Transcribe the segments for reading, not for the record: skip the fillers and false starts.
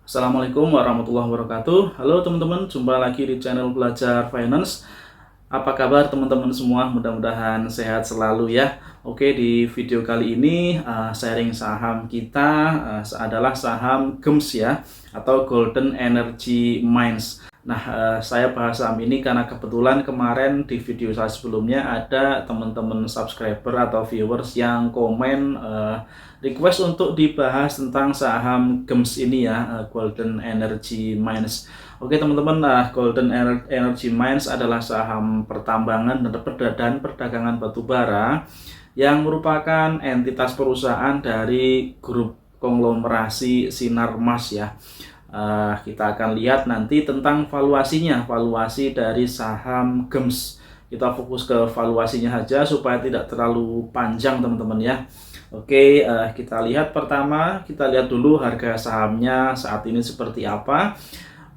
Assalamualaikum warahmatullahi wabarakatuh. Halo teman-teman, jumpa lagi di channel Belajar Finance. Apa kabar teman-teman semua? Mudah-mudahan sehat selalu ya. Oke, di video kali ini sharing saham kita adalah saham GEMS ya, atau Golden Energy Mines. Nah, saya bahas saham ini karena kebetulan kemarin di video saya sebelumnya ada teman-teman subscriber atau viewers yang komen request untuk dibahas tentang saham GEMS ini ya, Golden Energy Mines. Oke teman-teman, Golden Energy Mines adalah saham pertambangan dan perdagangan batubara yang merupakan entitas perusahaan dari grup konglomerasi Sinarmas ya. Kita akan lihat nanti tentang valuasi dari saham GEMS. Kita fokus ke valuasinya saja supaya tidak terlalu panjang teman-teman ya. Oke, kita lihat pertama, kita lihat dulu harga sahamnya saat ini seperti apa.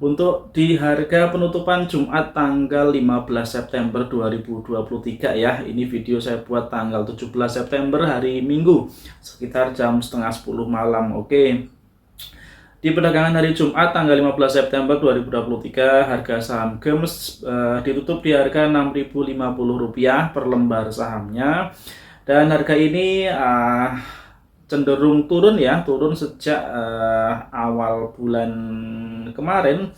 Untuk di harga penutupan Jumat tanggal 15 September 2023 ya. Ini video saya buat tanggal 17 September hari Minggu sekitar jam setengah 10 malam. Oke. Di perdagangan hari Jumat tanggal 15 September 2023, harga saham GEMS ditutup di harga Rp6.050 per lembar sahamnya. Dan harga ini cenderung turun ya, turun sejak awal bulan kemarin.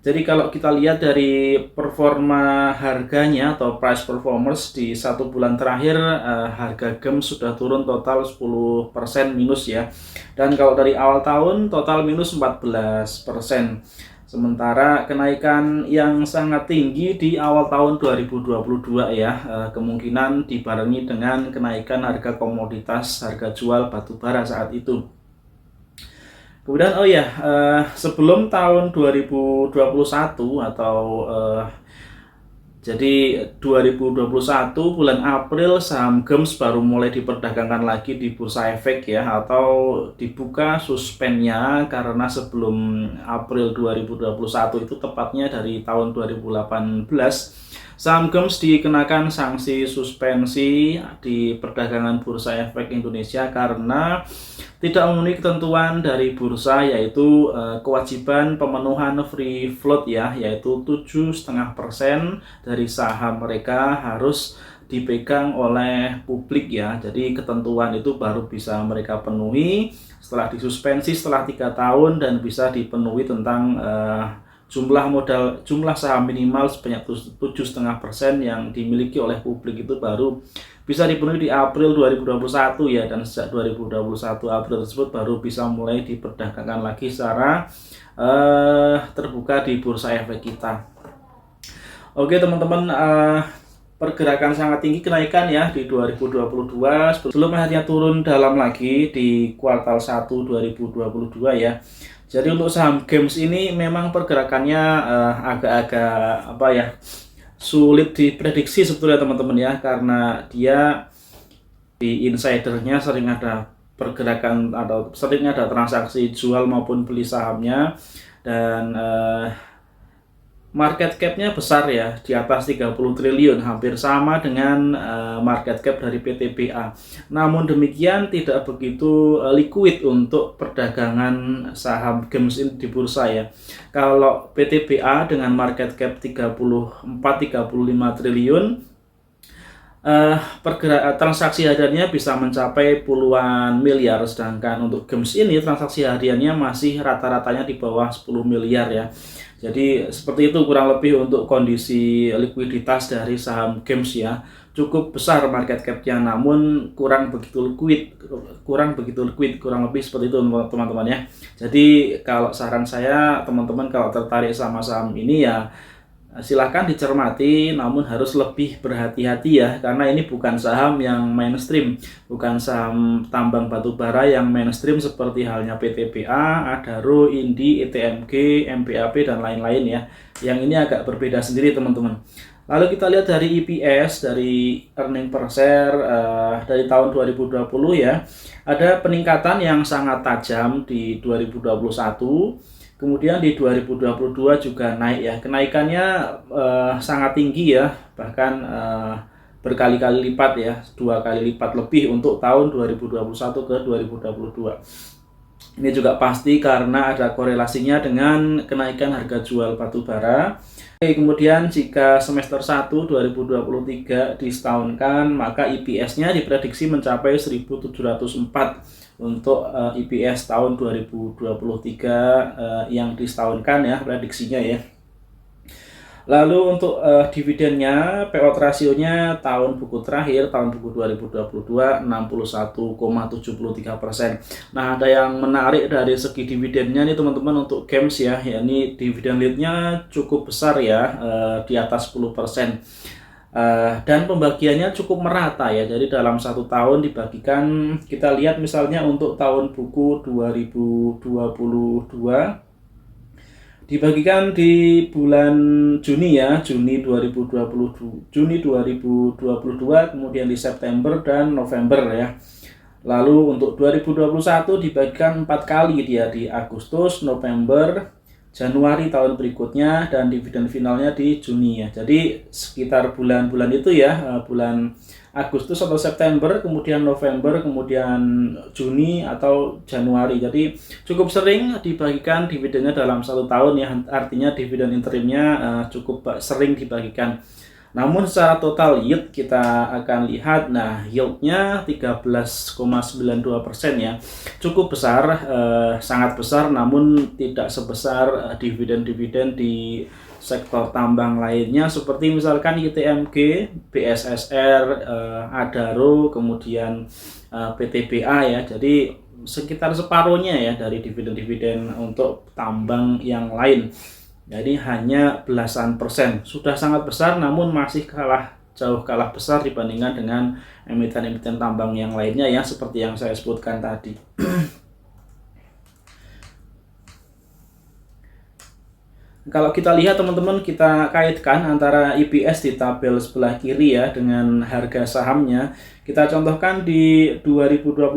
Jadi kalau kita lihat dari performa harganya atau price performance di satu bulan terakhir, harga GEMS sudah turun total 10% minus ya. Dan kalau dari awal tahun total minus 14%. Sementara kenaikan yang sangat tinggi di awal tahun 2022 ya, kemungkinan dibarengi dengan kenaikan harga komoditas, harga jual batubara saat itu. Kemudian sebelum tahun 2021 atau jadi 2021 bulan April saham GEMS baru mulai diperdagangkan lagi di Bursa Efek ya, atau dibuka suspennya karena sebelum April 2021 itu tepatnya dari tahun 2018 saham GEMS dikenakan sanksi suspensi di perdagangan Bursa Efek Indonesia karena tidak memenuhi ketentuan dari bursa, yaitu kewajiban pemenuhan free float ya, yaitu 7,5% dari saham mereka harus dipegang oleh publik ya. Jadi ketentuan itu baru bisa mereka penuhi setelah disuspensi setelah 3 tahun dan bisa dipenuhi tentang jumlah saham minimal sebanyak 7,5% yang dimiliki oleh publik itu baru bisa dipenuhi di April 2021 ya, dan sejak 2021 April tersebut baru bisa mulai diperdagangkan lagi secara terbuka di Bursa Efek kita. Oke teman-teman, pergerakan sangat tinggi kenaikan ya di 2022 sebelum akhirnya turun dalam lagi di kuartal 1 2022 ya. Jadi untuk saham GEMS ini memang pergerakannya agak-agak sulit diprediksi sebetulnya teman-teman ya, karena dia di insidernya sering ada pergerakan atau sering ada transaksi jual maupun beli sahamnya, dan market cap-nya besar ya, di atas 30 triliun, hampir sama dengan market cap dari PTBA. Namun demikian tidak begitu liquid untuk perdagangan saham GEMS ini di bursa ya. Kalau PTBA dengan market cap 34-35 triliun, transaksi hariannya bisa mencapai puluhan miliar, sedangkan untuk GEMS ini transaksi hariannya masih rata-ratanya di bawah 10 miliar ya. Jadi seperti itu kurang lebih untuk kondisi likuiditas dari saham GEMS ya. Cukup besar market cap-nya namun kurang begitu liquid, kurang lebih seperti itu teman-teman ya. Jadi kalau saran saya teman-teman kalau tertarik sama saham ini ya silahkan dicermati, namun harus lebih berhati-hati ya, karena ini bukan saham yang mainstream, bukan saham tambang batubara yang mainstream seperti halnya PTBA, Adaro, Indi, ETMG, MBAP dan lain-lain ya. Yang ini agak berbeda sendiri teman-teman. Lalu kita lihat dari EPS, dari earning per share dari tahun 2020 ya, ada peningkatan yang sangat tajam di 2021. Kemudian di 2022 juga naik ya, kenaikannya sangat tinggi ya, bahkan berkali-kali lipat ya, 2 kali lipat lebih untuk tahun 2021 ke 2022. Ini juga pasti karena ada korelasinya dengan kenaikan harga jual batu bara. Kemudian jika semester 1 2023 disetahunkan, maka EPS-nya diprediksi mencapai 1.704 untuk EPS tahun 2023 yang disetahunkan ya, prediksinya ya. Lalu untuk dividennya, payout rasionya tahun buku terakhir, tahun buku 2022, 61,73%. Nah, ada yang menarik dari segi dividennya nih teman-teman untuk games ya, yakni dividen yieldnya cukup besar ya, di atas 10%. Dan pembagiannya cukup merata ya, jadi dalam satu tahun dibagikan, kita lihat misalnya untuk tahun buku 2022, dibagikan di bulan Juni ya, Juni 2022, kemudian di September dan November ya. Lalu untuk 2021 dibagikan 4 kali dia, di Agustus, November, Januari tahun berikutnya, dan dividen finalnya di Juni ya. Jadi sekitar bulan-bulan itu ya, bulan Agustus atau September, kemudian November, kemudian Juni atau Januari. Jadi cukup sering dibagikan dividennya dalam satu tahun ya, artinya dividen interimnya cukup sering dibagikan. Namun secara total yield kita akan lihat, nah yieldnya 13,92% ya, cukup besar, sangat besar, namun tidak sebesar dividen-dividen di sektor tambang lainnya seperti misalkan ITMG, BSSR, Adaro, kemudian PTBA ya. Jadi sekitar separuhnya ya dari dividen-dividen untuk tambang yang lain. Jadi hanya belasan persen, sudah sangat besar namun masih jauh kalah besar dibandingkan dengan emiten-emiten tambang yang lainnya ya, seperti yang saya sebutkan tadi. Kalau kita lihat teman-teman, kita kaitkan antara EPS di tabel sebelah kiri ya dengan harga sahamnya. Kita contohkan di 2021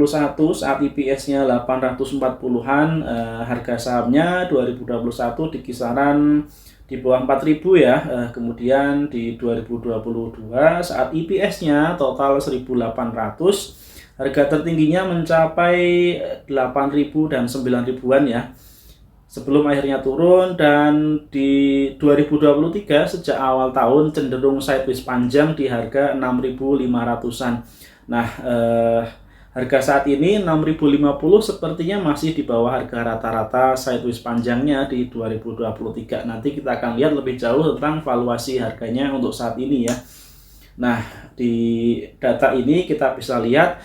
saat EPS-nya 840-an, harga sahamnya 2021 di kisaran di bawah 4.000 ya. Kemudian di 2022 saat EPS-nya total 1.800, harga tertingginya mencapai 8.000 dan 9.000-an ya, sebelum akhirnya turun. Dan di 2023 sejak awal tahun cenderung sideways panjang di harga 6.500-an. Nah, harga saat ini 6.050 sepertinya masih di bawah harga rata-rata sideways panjangnya di 2023. Nanti kita akan lihat lebih jauh tentang valuasi harganya untuk saat ini ya. Nah, di data ini kita bisa lihat,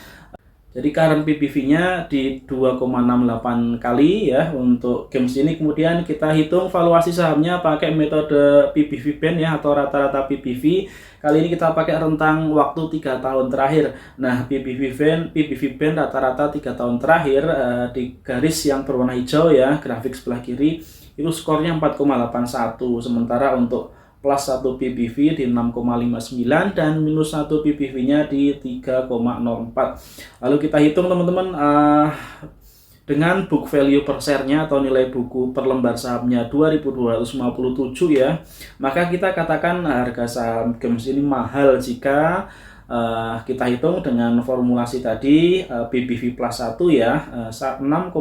jadi current PBV-nya di 2,68 kali ya untuk games ini. Kemudian kita hitung valuasi sahamnya pakai metode PBV band ya, atau rata-rata PBV. Kali ini kita pakai rentang waktu 3 tahun terakhir. Nah, PBV band rata-rata 3 tahun terakhir, di garis yang berwarna hijau ya, grafik sebelah kiri, itu skornya 4,81. Sementara untuk plus 1 PBV di 6,59 dan minus 1 PBV-nya di 3,04. Lalu kita hitung teman-teman, dengan book value per share-nya atau nilai buku per lembar sahamnya 2.257 ya, maka kita katakan harga saham games ini mahal jika kita hitung dengan formulasi tadi, PBV plus 1 ya, 6,59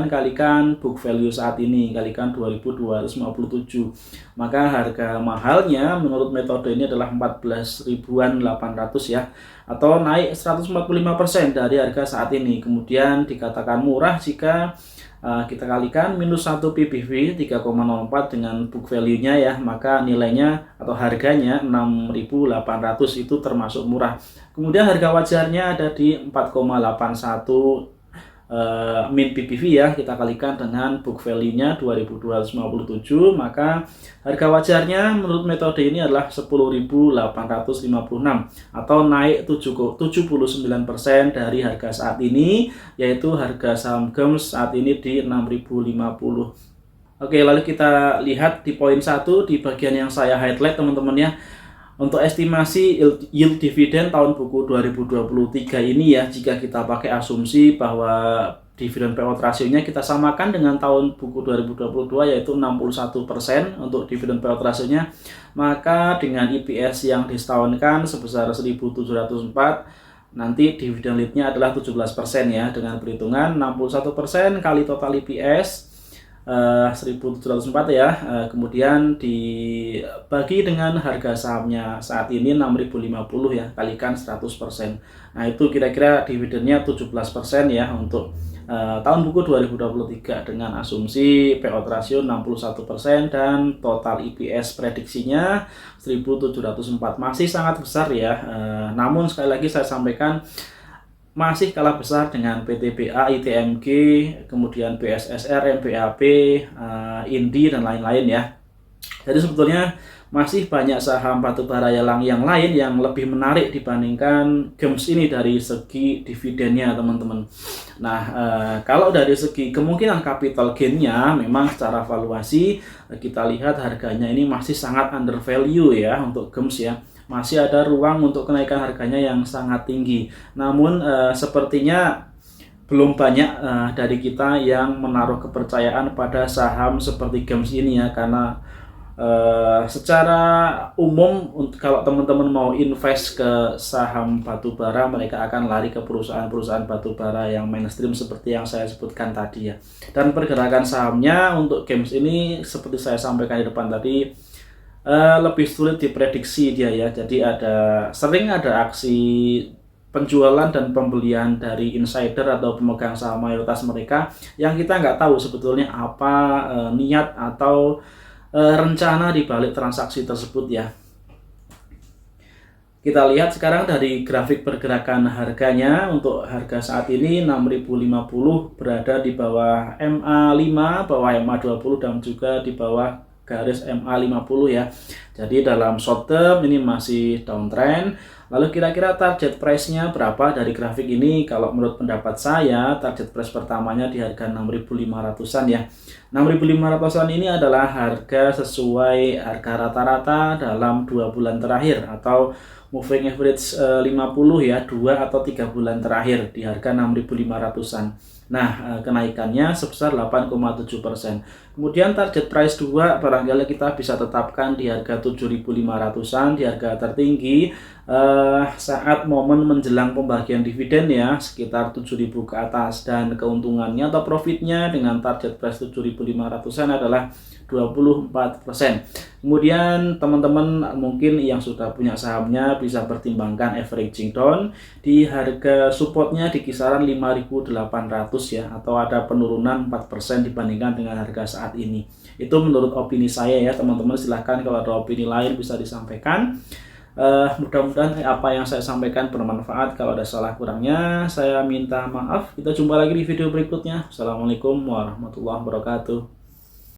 kalikan book value saat ini kalikan 2.257, maka harga mahalnya menurut metode ini adalah 14.800 ya, atau naik 145% dari harga saat ini. Kemudian dikatakan murah jika kita kalikan minus 1 PBV 3,04 dengan book value-nya ya, maka nilainya atau harganya 6.800, itu termasuk murah. Kemudian harga wajarnya ada di 4,81 min PBV ya, kita kalikan dengan book value-nya 2.257, maka harga wajarnya menurut metode ini adalah 10.856 atau naik 79% dari harga saat ini, yaitu harga saham games saat ini di 6.050. Oke, lalu kita lihat di poin 1 di bagian yang saya highlight teman-teman ya. Untuk estimasi yield dividen tahun buku 2023 ini ya, jika kita pakai asumsi bahwa dividen payout rasionya kita samakan dengan tahun buku 2022 yaitu 61% untuk dividen payout rasionya, maka dengan EPS yang disetahunkan sebesar 1.704, nanti dividen yieldnya adalah 17% ya, dengan perhitungan 61% kali total EPS 1704 ya, kemudian dibagi dengan harga sahamnya saat ini 6.050 ya, kalikan 100%. Nah itu kira-kira dividennya 17% ya untuk tahun buku 2023 dengan asumsi payout ratio 61% dan total EPS prediksinya 1704, masih sangat besar ya. Namun sekali lagi saya sampaikan masih kalah besar dengan PTBA, ITMG, kemudian BSSR, MBAP, Indi, dan lain-lain ya. Jadi sebetulnya masih banyak saham batubara yang lain yang lebih menarik dibandingkan GEMS ini dari segi dividennya teman-teman. Nah kalau dari segi kemungkinan capital gain-nya memang secara valuasi kita lihat harganya ini masih sangat under value ya untuk GEMS ya. Masih ada ruang untuk kenaikan harganya yang sangat tinggi. Namun sepertinya belum banyak dari kita yang menaruh kepercayaan pada saham seperti GEMS ini ya, karena secara umum kalau teman-teman mau invest ke saham batubara, mereka akan lari ke perusahaan-perusahaan batubara yang mainstream seperti yang saya sebutkan tadi ya. Dan pergerakan sahamnya untuk GEMS ini seperti saya sampaikan di depan tadi, lebih sulit diprediksi dia ya. Jadi sering ada aksi penjualan dan pembelian dari insider atau pemegang saham mayoritas mereka yang kita nggak tahu sebetulnya apa niat atau rencana di balik transaksi tersebut ya. Kita lihat sekarang dari grafik pergerakan harganya. Untuk harga saat ini 6.050 berada di bawah MA5, bawah MA20, dan juga di bawah garis MA50 ya. Jadi dalam short term ini masih downtrend. Lalu kira-kira target price-nya berapa dari grafik ini? Kalau menurut pendapat saya, target price pertamanya di harga 6.500-an ya. 6.500-an ini adalah harga sesuai harga rata-rata dalam 2 bulan terakhir atau moving average 50 ya, 2 atau 3 bulan terakhir di harga 6.500-an. Nah, kenaikannya sebesar 8,7%. Kemudian target price 2 barangkali kita bisa tetapkan di harga 7.500-an, di harga tertinggi saat momen menjelang pembagian dividen ya, sekitar 7.000 ke atas, dan keuntungannya atau profitnya dengan target price 7.500-an adalah 24%. Kemudian teman-teman mungkin yang sudah punya sahamnya bisa pertimbangkan averaging down di harga supportnya di kisaran 5.800 ya, atau ada penurunan 4% dibandingkan dengan harga saat ini. Itu menurut opini saya ya teman-teman. Silahkan kalau ada opini lain bisa disampaikan. Mudah-mudahan apa yang saya sampaikan bermanfaat. Kalau ada salah kurangnya saya minta maaf. Kita jumpa lagi di video berikutnya. Assalamualaikum warahmatullahi wabarakatuh.